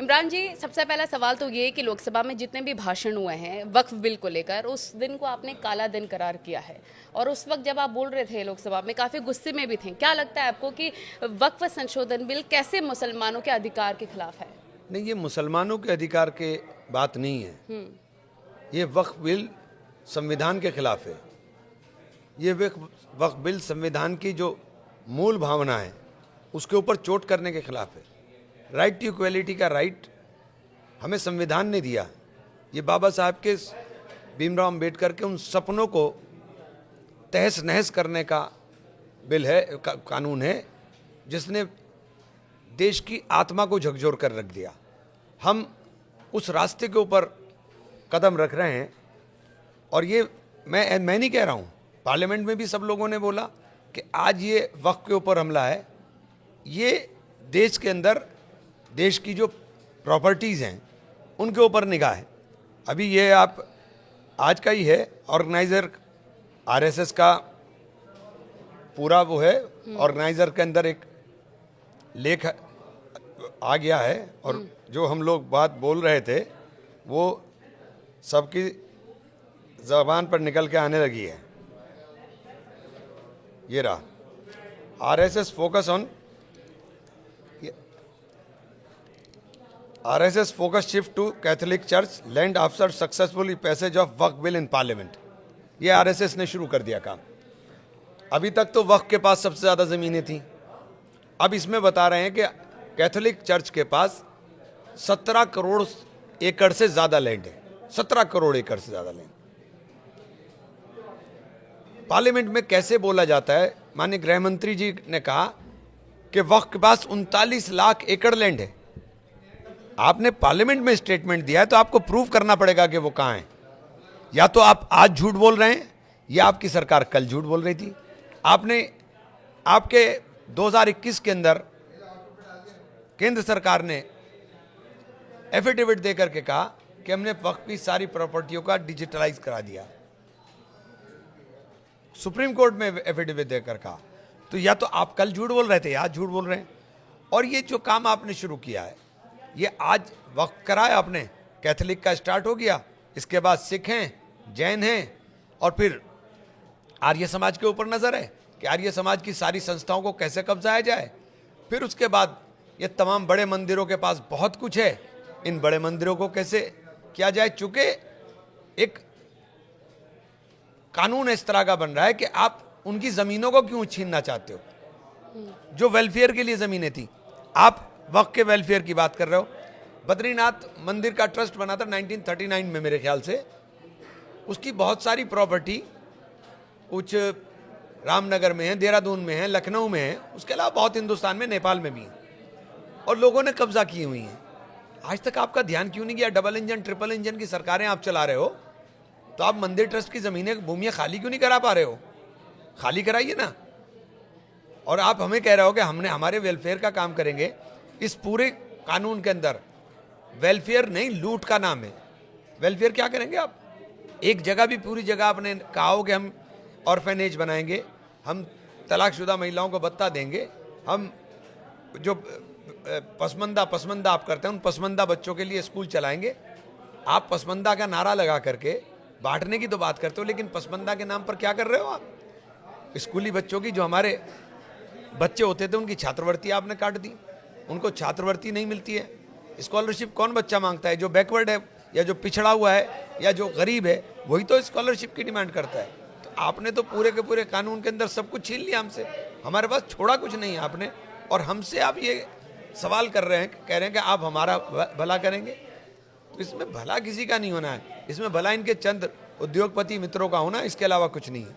इमरान जी, सबसे पहला सवाल तो ये है कि लोकसभा में जितने भी भाषण हुए हैं वक्फ बिल को लेकर, उस दिन को आपने काला दिन करार किया है और उस वक्त जब आप बोल रहे थे लोकसभा में काफ़ी गुस्से में भी थे। क्या लगता है आपको कि वक्फ संशोधन बिल कैसे मुसलमानों के अधिकार के खिलाफ है? नहीं, ये मुसलमानों के अधिकार के बात नहीं है। ये वक्फ बिल संविधान के खिलाफ है। ये वक्फ बिल संविधान की जो मूल भावना है उसके ऊपर चोट करने के खिलाफ है। राइट टू इक्वलिटी का राइट हमें संविधान ने दिया। ये बाबा साहब के, भीमराव अम्बेडकर के उन सपनों को तहस नहस करने का बिल है, कानून है, जिसने देश की आत्मा को झकझोर कर रख दिया। हम उस रास्ते के ऊपर कदम रख रहे हैं और ये मैं नहीं कह रहा हूँ, पार्लियामेंट में भी सब लोगों ने बोला कि आज ये वक्फ के ऊपर हमला है। ये देश के अंदर देश की जो प्रॉपर्टीज़ हैं उनके ऊपर निगाह है। अभी ये आप आज का ही है, ऑर्गेनाइज़र आरएसएस का पूरा वो है, ऑर्गेनाइज़र के अंदर एक लेख आ गया है और जो हम लोग बात बोल रहे थे वो सबकी ज़बान पर निकल के आने लगी है। ये रहा, RSS focus on RSS focus shift to Catholic Church lend after successful passage of Waqf bill in parliament. ये RSS ने शुरू कर दिया काम। अभी तक तो वक्फ के पास सबसे ज़्यादा ज़मीनें थी, अब इसमें बता रहे हैं कि कैथोलिक चर्च के पास 17 करोड़ एकड़ से ज़्यादा लैंड है। 17 करोड़ एकड़ से ज़्यादा लैंड पार्लियामेंट में कैसे बोला जाता है? माननीय गृह मंत्री जी ने कहा कि वक्फ के पास 39 लाख एकड़ लैंड है। आपने पार्लियामेंट में स्टेटमेंट दिया है तो आपको प्रूव करना पड़ेगा कि वो कहाँ है। या तो आप आज झूठ बोल रहे हैं या आपकी सरकार कल झूठ बोल रही थी। आपके 2021 के अंदर केंद्र सरकार ने एफिडेविट देकर के कहा कि हमने वक्फ की सारी प्रॉपर्टियों का डिजिटलाइज करा दिया। सुप्रीम कोर्ट में एफिडेविट देकर कहा। तो या तो आप कल झूठ बोल रहे थे या आज झूठ बोल रहे हैं। और ये जो काम आपने शुरू किया है, ये आज वक्त कराया आपने, कैथोलिक का स्टार्ट हो गया, इसके बाद सिख हैं, जैन हैं और फिर आर्य समाज के ऊपर नज़र है कि आर्य समाज की सारी संस्थाओं को कैसे कब्जाया जाए। फिर उसके बाद ये तमाम बड़े मंदिरों के पास बहुत कुछ है, इन बड़े मंदिरों को कैसे किया जाए। चूँकि एक कानून इस तरह का बन रहा है कि आप उनकी ज़मीनों को क्यों छीनना चाहते हो, जो वेलफेयर के लिए ज़मीनें थी। आप वक्फ के वेलफेयर की बात कर रहे हो। बद्रीनाथ मंदिर का ट्रस्ट बना था 1939 में मेरे ख्याल से। उसकी बहुत सारी प्रॉपर्टी कुछ रामनगर में है, देहरादून में है, लखनऊ में है, उसके अलावा बहुत हिंदुस्तान में, नेपाल में भी है और लोगों ने कब्जा की हुई हैं। आज तक आपका ध्यान क्यों नहीं गया? डबल इंजन ट्रिपल इंजन की सरकारें आप चला रहे हो तो आप मंदिर ट्रस्ट की ज़मीनें, भूमियाँ खाली क्यों नहीं करा पा रहे हो? खाली कराइए ना। और आप हमें कह रहे हो कि हमने हमारे वेलफेयर का काम करेंगे। इस पूरे कानून के अंदर वेलफेयर नहीं, लूट का नाम है। वेलफेयर क्या करेंगे आप? एक जगह भी, पूरी जगह आपने कहा हो कि हम ऑर्फेनेज बनाएंगे, हम तलाकशुदा महिलाओं को भत्ता देंगे, हम जो पसमंदा आप करते हैं उन पसमंदा बच्चों के लिए स्कूल चलाएंगे। आप पसमंदा का नारा लगा करके बांटने की तो बात करते हो, लेकिन पसमंदा के नाम पर क्या कर रहे हो आप? स्कूली बच्चों की, जो हमारे बच्चे होते थे उनकी छात्रवृत्ति आपने काट दी, उनको छात्रवृत्ति नहीं मिलती है। स्कॉलरशिप कौन बच्चा मांगता है? जो बैकवर्ड है या जो पिछड़ा हुआ है या जो गरीब है, वही तो स्कॉलरशिप की डिमांड करता है। तो आपने तो पूरे के पूरे कानून के अंदर सब कुछ छीन लिया हमसे, हमारे पास छोड़ा कुछ नहीं है आपने। और हमसे आप ये सवाल कर रहे हैं, कह रहे हैं कि आप हमारा भला करेंगे। तो इसमें भला किसी का नहीं होना है, इसमें भला इनके चंद उद्योगपति मित्रों का होना, इसके अलावा कुछ नहीं है।